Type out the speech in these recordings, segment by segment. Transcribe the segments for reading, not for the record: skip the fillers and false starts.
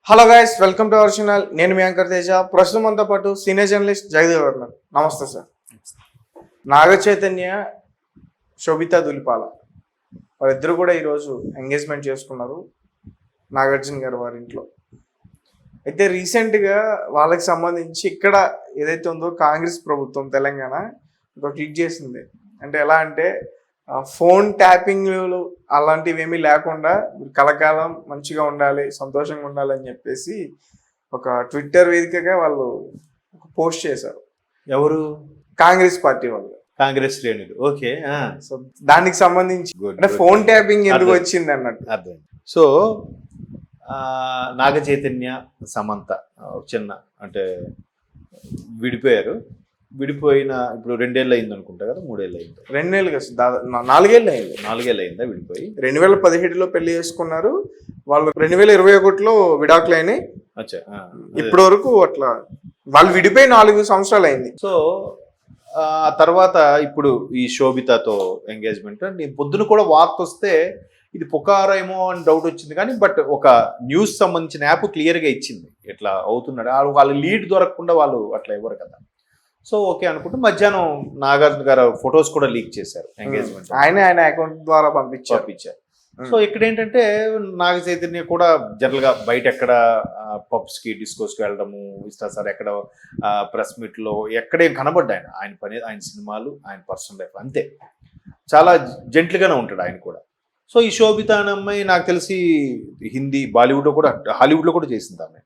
Hello guys, welcome to our channel. నేను మీ anchor Teja. ప్రస్తుతం మనతో పాటు సీనియర్ జర్నలిస్ట్ జగదేవ్ గారు. నమస్తే సార్. నాగ చైతన్య, శోభితా దులిపాల వారిద్దరు కూడా ఈరోజు ఎంగేజ్మెంట్ చేసుకున్నారు నాగార్జున గారు వారి ఇంట్లో. అయితే రీసెంట్గా వాళ్ళకి సంబంధించి ఇక్కడ ఏదైతే ఉందో కాంగ్రెస్ ప్రభుత్వం తెలంగాణ ఒక ట్వీట్ చేసింది. అంటే ఎలా అంటే ఫోన్ ట్యాపింగ్లు అలాంటివి ఏమీ లేకుండా కలకాలం మంచిగా ఉండాలి, సంతోషంగా ఉండాలని చెప్పేసి ఒక ట్విట్టర్ వేదికగా వాళ్ళు ఒక పోస్ట్ చేశారు. ఎవరు? కాంగ్రెస్ పార్టీ వాళ్ళు, కాంగ్రెస్ శ్రేణులు. ఓకే. సో దానికి సంబంధించి అంటే ఫోన్ ట్యాపింగ్ ఎందుకు వచ్చింది అన్నట్టు అర్థం. సో నాగ చైతన్య, సమంత చిన్న అంటే విడిపోయారు. విడిపోయిన ఇప్పుడు 2 ఏళ్ళు అయింది అనుకుంటా కదా, 3 ఏళ్ళు అయింది. 2 ఏళ్ళు కదా, 4 ఏళ్ళు అయింది. 4 ఏళ్ళు అయిందా విడిపోయి? 2017లో పెళ్లి చేసుకున్నారు వాళ్ళు. 2021లో విడాకులు అయినాయి. ఇప్పటి వరకు అట్లా వాళ్ళు విడిపోయి 4 సంవత్సరాలు అయింది. సో ఆ తర్వాత ఇప్పుడు ఈ శోభితతో ఎంగేజ్మెంట్. పొద్దున కూడా వార్త వస్తే ఇది పుకారేమో అని డౌట్ వచ్చింది, కానీ బట్ ఒక న్యూస్ సంబంధించిన యాప్ క్లియర్గా ఇచ్చింది ఇట్లా అవుతున్నాడు. వాళ్ళ లీడ్ దొరకకుండా వాళ్ళు అట్లా ఇవ్వరు కదా. సో ఓకే అనుకుంటే మధ్యాహ్నం నాగార్జున గారు ఫొటోస్ కూడా లీక్ చేశారు ఎంగేజ్మెంట్. ఆయన అకౌంట్ ద్వారా పంపించారు. సో ఇక్కడ ఏంటంటే నాగ చైతన్య కూడా జనరల్గా బయట ఎక్కడ పబ్స్కి, డిస్కోస్కి వెళ్ళడము ఇస్తా సార్, ఎక్కడ ప్రెస్ మీట్లో ఎక్కడేం కనబడ్డా ఆయన పని, ఆయన సినిమాలు, ఆయన పర్సనల్ లైఫ్ అంతే. చాలా జెంట్లుగానే ఉంటాడు ఆయన కూడా. సో ఈ శోభిత అనే అమ్మాయి నాకు తెలిసి హిందీ, బాలీవుడ్లో కూడా, హాలీవుడ్లో కూడా చేసింది ఆమె.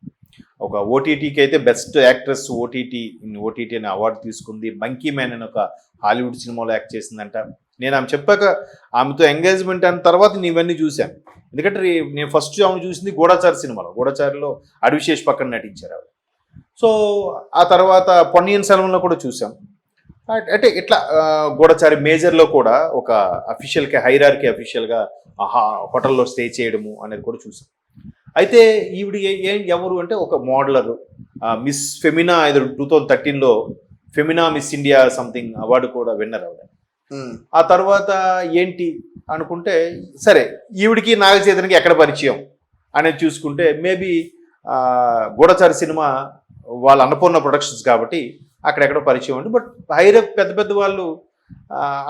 ఒక ఓటీటీకి అయితే బెస్ట్ యాక్ట్రెస్ ఓటీటీ అనే అవార్డు తీసుకుంది. మంకీ మ్యాన్ అని ఒక హాలీవుడ్ సినిమాలో యాక్ట్ చేసిందంట. నేను ఆమె చెప్పాక ఆమెతో ఎంగేజ్మెంట్ అయిన తర్వాత నేను ఇవన్నీ చూశాను. ఎందుకంటే నేను ఫస్ట్ ఆమె చూసింది గూఢచారి సినిమాలో. గూఢచారిలో అడివిశేష్ పక్కన నటించారు ఆవిడ. సో ఆ తర్వాత పొన్నియిన్ సెల్వన్లో కూడా చూసాం. అంటే ఇట్లా గూఢచారి మేజర్లో కూడా ఒక అఫీషియల్కి, హైరార్కి అఫీషియల్గా హోటల్లో స్టే చేయడము అనేది కూడా చూసాం. అయితే ఈవిడ ఎవరు అంటే ఒక మోడలరు, మిస్ ఫెమినా 2013లో Femina Miss India something award కూడా విన్నర్ ఆవిడ. ఆ తర్వాత ఏంటి అనుకుంటే సరే ఈవిడికి నాగ చైతన్యకి ఎక్కడ పరిచయం అనేది చూసుకుంటే మేబీ గూఢచారి సినిమా వాళ్ళ అన్నపూర్ణ ప్రొడక్షన్స్ కాబట్టి అక్కడెక్కడో పరిచయం ఉంది. బట్ హైరే పెద్ద పెద్ద వాళ్ళు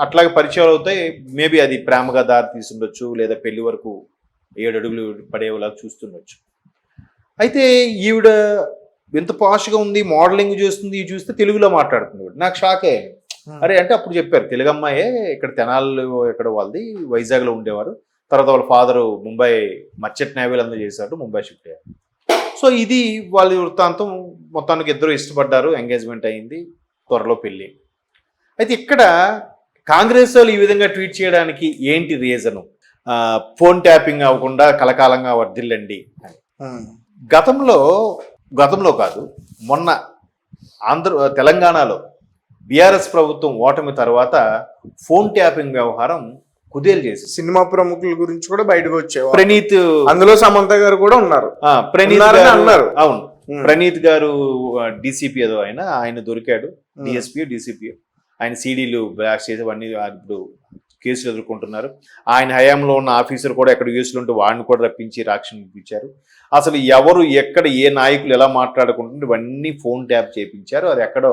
అట్లాగే పరిచయాలు అవుతాయి. మేబీ అది ప్రేమగా దారి తీసుండొచ్చు, లేదా పెళ్లి వరకు 7 అడుగులు పడేలాగా చూస్తుండొచ్చు. అయితే ఈవిడ ఎంత పాష్గా ఉంది, మోడలింగ్ చేస్తుంది, ఇది చూస్తే తెలుగులో మాట్లాడుతుంది. నాకు షాకే. అరే అంటే అప్పుడు చెప్పారు తెలుగు అమ్మాయే, ఇక్కడ తెనాలి ఎక్కడ వాళ్ళది, వైజాగ్లో ఉండేవారు. తర్వాత వాళ్ళ ఫాదరు ముంబై మర్చెంట్ నేవీలో అందరూ చేశారు, ముంబై షిఫ్ట్ అయ్యారు. సో ఇది వాళ్ళ వృత్తాంతం. మొత్తానికి ఇద్దరు ఇష్టపడ్డారు, ఎంగేజ్మెంట్ అయింది, త్వరలో పెళ్ళి. అయితే ఇక్కడ కాంగ్రెస్ వాళ్ళు ఈ విధంగా ట్వీట్ చేయడానికి ఏంటి రీజను? ఫోన్ ట్యాపింగ్ అవ్వకుండా కలకాలంగా వర్ధిల్లండి అని. గతంలో కాదు, మొన్న తెలంగాణలో బీఆర్ఎస్ ప్రభుత్వం ఓటమి తర్వాత ఫోన్ ట్యాపింగ్ వ్యవహారం కుదేలు చేసి సినిమా ప్రముఖుల గురించి కూడా బయటకు వచ్చేవారు. ప్రణీత్, అందులో సమంత గారు కూడా ఉన్నారు. ప్రణీత్ అన్నారు. అవును, ప్రణీత్ గారు డీసీపీ ఏదో ఆయన దొరికాడు, డీసీపీ. ఆయన సీడీలు బ్లాక్ చేసి అవన్నీ ఇప్పుడు కేసులు ఎదుర్కొంటున్నారు. ఆయన హయాంలో ఉన్న ఆఫీసర్ కూడా ఎక్కడ యూఎస్లో ఉంటే వాడిని కూడా రప్పించి రాక్షణ ఇప్పించారు. అసలు ఎవరు ఎక్కడ ఏ నాయకులు ఎలా మాట్లాడుకుంటుంటే ఇవన్నీ ఫోన్ ట్యాప్ చేయించారు. అది ఎక్కడో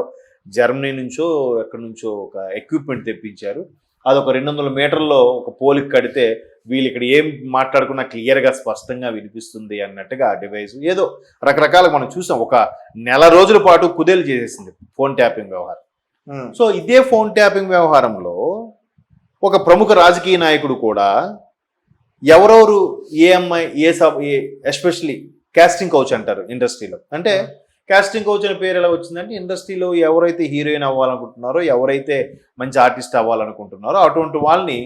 జర్మనీ నుంచో ఎక్కడి నుంచో ఒక ఎక్విప్మెంట్ తెప్పించారు. అదొక 200 మీటర్లో ఒక పోలికి కడితే వీళ్ళు ఇక్కడ ఏం మాట్లాడుకున్నా క్లియర్గా స్పష్టంగా వినిపిస్తుంది అన్నట్టుగా ఆ డివైస్ ఏదో రకరకాలుగా మనం చూసాం. ఒక నెల రోజుల పాటు కుదేలు చేసేసింది ఫోన్ ట్యాపింగ్ వ్యవహారం. సో ఇదే ఫోన్ ట్యాపింగ్ వ్యవహారంలో ఒక ప్రముఖ రాజకీయ నాయకుడు కూడా ఎవరెవరు ఏ అమ్మాయి ఎస్పెషలీ కాస్టింగ్ కౌచ్ అంటారు ఇండస్ట్రీలో. అంటే కాస్టింగ్ కౌచ్ అనే పేరు ఎలా వచ్చిందంటే ఇండస్ట్రీలో ఎవరైతే హీరోయిన్ అవ్వాలనుకుంటున్నారో, ఎవరైతే మంచి ఆర్టిస్ట్ అవ్వాలనుకుంటున్నారో అటువంటి వాళ్ళని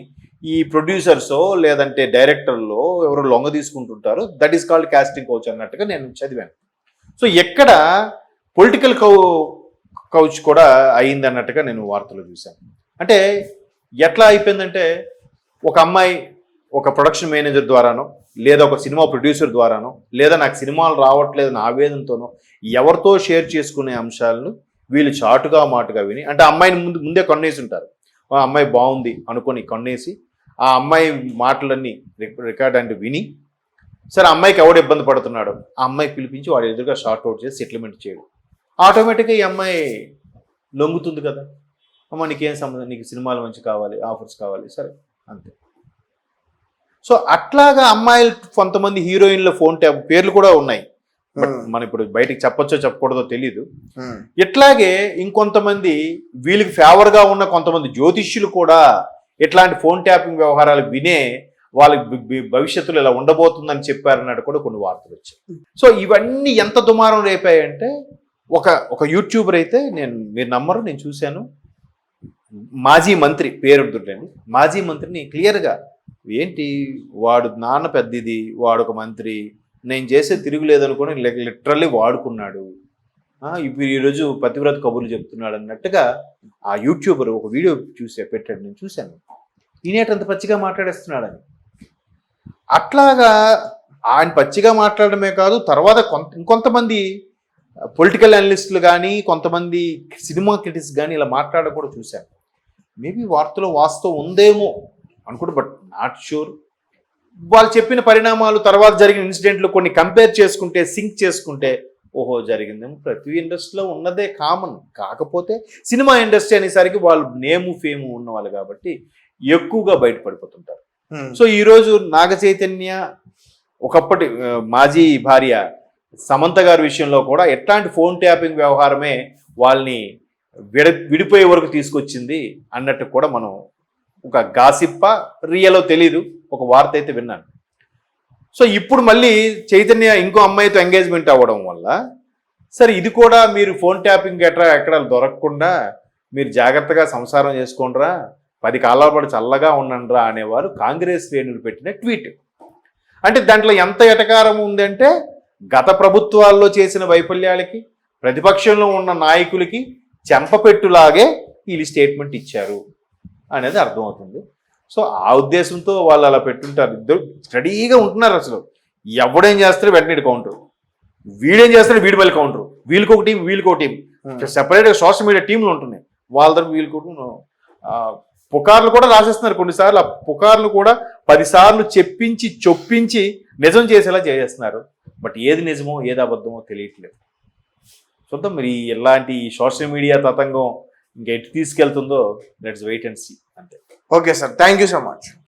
ఈ ప్రొడ్యూసర్సో లేదంటే డైరెక్టర్లో ఎవరు లొంగ తీసుకుంటుంటారో that is called casting couch అన్నట్టుగా నేను చదివాను. సో ఎక్కడ పొలిటికల్ కౌచ్ కూడా అయింది అన్నట్టుగా నేను వార్తలు చూశాను. అంటే ఎట్లా అయిపోయిందంటే ఒక అమ్మాయి ఒక ప్రొడక్షన్ మేనేజర్ ద్వారానో, లేదా ఒక సినిమా ప్రొడ్యూసర్ ద్వారానో, లేదా నాకు సినిమాలు రావట్లేదు నా ఆవేదనతోనో ఎవరితో షేర్ చేసుకునే అంశాలను వీళ్ళు చాటుగా మాటుగా విని, అంటే అమ్మాయిని ముందే కన్నేసి ఉంటారు. ఆ అమ్మాయి బాగుంది అనుకొని కన్నేసి ఆ అమ్మాయి మాటలన్నీ రికార్డ్ అంటే విని సరే అమ్మాయికి ఎవడు ఇబ్బంది పడుతున్నాడు, ఆ అమ్మాయికి పిలిపించి వాడు ఎదురుగా షార్ట్ అవుట్ చేసి సెటిల్మెంట్ చేయడు. ఆటోమేటిక్గా ఈ అమ్మాయి లొంగుతుంది కదా, అమ్మ నీకేం సంబంధం, నీకు సినిమాలు మంచి కావాలి, ఆఫర్స్ కావాలి, సరే అంతే. సో అట్లాగా అమ్మాయిలు కొంతమంది హీరోయిన్ల ఫోన్ ట్యాప్ పేర్లు కూడా ఉన్నాయి, బట్ మనం ఇప్పుడు బయటికి చెప్పొచ్చో చెప్పకూడదో తెలీదు. ఇట్లాగే ఇంకొంతమంది వీళ్ళకి ఫేవర్గా ఉన్న కొంతమంది జ్యోతిష్యులు కూడా ఇట్లాంటి ఫోన్ ట్యాపింగ్ వ్యవహారాలు వినే వాళ్ళకి భవిష్యత్తులో ఇలా ఉండబోతుందని చెప్పారన్నట్టు కూడా కొన్ని వార్తలు వచ్చాయి. సో ఇవన్నీ ఎంత దుమారం రేపాయంటే ఒక యూట్యూబర్ అయితే మీరు నమ్మరు, నేను చూశాను, మాజీ మంత్రి పేరుంటుంటండి, మాజీ మంత్రిని క్లియర్గా ఏంటి వాడు నాన్న పెద్దది, వాడు ఒక మంత్రి, నేను చేసే తిరుగులేదనుకొని లిటరల్లీ వాడుకున్నాడు, ఇప్పుడు ఈరోజు పతివ్రత కబుర్లు చెప్తున్నాడు అన్నట్టుగా ఆ యూట్యూబర్ ఒక వీడియో పెట్టాడు, నేను చూశాను. ఈనేటంత పచ్చిగా మాట్లాడేస్తున్నాడని. అట్లాగా ఆయన పచ్చిగా మాట్లాడమే కాదు, తర్వాత ఇంకొంతమంది పొలిటికల్ అనలిస్టులు కానీ కొంతమంది సినిమా క్రిటిక్స్ కానీ ఇలా మాట్లాడడం కూడా చూశాను. మేబీ వార్తలో వాస్తవం ఉందేమో అనుకుంటే, బట్ నాట్ షూర్. వాళ్ళు చెప్పిన పరిణామాలు, తర్వాత జరిగిన ఇన్సిడెంట్లు కొన్ని కంపేర్ చేసుకుంటే, సింక్ చేసుకుంటే, ఓహో జరిగిందేమో, ప్రతి ఇండస్ట్రీలో ఉన్నదే కామన్. కాకపోతే సినిమా ఇండస్ట్రీ అనేసరికి వాళ్ళు నేము ఫేము ఉన్న వాళ్ళు కాబట్టి ఎక్కువగా బయటపడిపోతుంటారు. సో ఈరోజు నాగ చైతన్య ఒకప్పటి మాజీ భార్య సమంత గారి విషయంలో కూడా ఎట్లాంటి ఫోన్ ట్యాపింగ్ వ్యవహారమే వాళ్ళని విడిపోయే వరకు తీసుకొచ్చింది అన్నట్టు కూడా మనం ఒక గాసిప్ప రియలో తెలీదు, ఒక వార్త అయితే విన్నాను. సో ఇప్పుడు మళ్ళీ చైతన్య ఇంకో అమ్మాయితో ఎంగేజ్మెంట్ అవ్వడం వల్ల సరే ఇది కూడా మీరు ఫోన్ ట్యాపింగ్ ఎక్కడ దొరకకుండా మీరు జాగ్రత్తగా సంసారం చేసుకోండిరా, 10 కాలాల పాటు చల్లగా ఉండండిరా అనేవారు కాంగ్రెస్ శ్రేణులు పెట్టిన ట్వీట్. అంటే దాంట్లో ఎంత ఎటకారం ఉందంటే గత ప్రభుత్వాల్లో చేసిన వైఫల్యాలకి ప్రతిపక్షంలో ఉన్న నాయకులకి చెంపపెట్టులాగే వీళ్ళు స్టేట్మెంట్ ఇచ్చారు అనేది అర్థమవుతుంది. సో ఆ ఉద్దేశంతో వాళ్ళు అలా పెట్టుంటారు. ఇద్దరు స్టడీగా ఉంటున్నారు. అసలు ఎవడేం చేస్తారో వెంటనే కౌంటర్, వీడేం చేస్తారో వీడి మళ్ళీ కౌంటర్, వీళ్ళకి ఒక టీం వీళ్ళకి ఒక టీం, సెపరేట్గా సోషల్ మీడియా టీంలు ఉంటున్నాయి. వాళ్ళ తరపు వీళ్ళకి పుకార్లు కూడా రాసేస్తున్నారు. కొన్నిసార్లు ఆ పుకార్లు కూడా 10 సార్లు చొప్పించి నిజం చేసేలా చేసేస్తున్నారు. బట్ ఏది నిజమో ఏది అబద్ధమో తెలియట్లేదు. చూద్దాం మరి ఇలాంటి సోషల్ మీడియా తతంగం ఇంకా ఎటు తీసుకెళ్తుందో. Let's wait and see. అంతే. Okay sir, thank you so much.